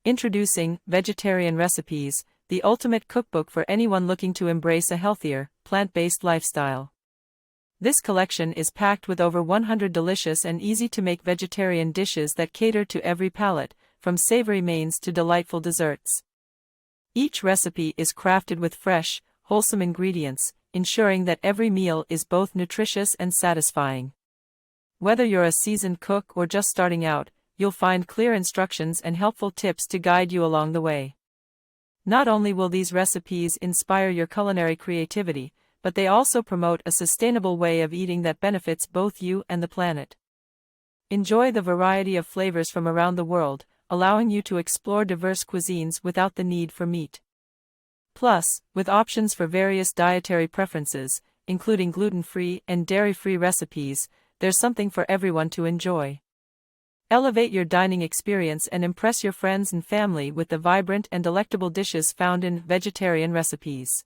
Introducing Vegetarian Recipes, the ultimate cookbook for anyone looking to embrace a healthier, plant-based lifestyle. This collection is packed with over 100 delicious and easy-to-make vegetarian dishes that cater to every palate, from savory mains to delightful desserts. Each recipe is crafted with fresh, wholesome ingredients, ensuring that every meal is both nutritious and satisfying. Whether you're a seasoned cook or just starting out, you'll find clear instructions and helpful tips to guide you along the way. Not only will these recipes inspire your culinary creativity, but they also promote a sustainable way of eating that benefits both you and the planet. Enjoy the variety of flavors from around the world, allowing you to explore diverse cuisines without the need for meat. Plus, with options for various dietary preferences, including gluten-free and dairy-free recipes, there's something for everyone to enjoy. Elevate your dining experience and impress your friends and family with the vibrant and delectable dishes found in Vegetarian Recipes.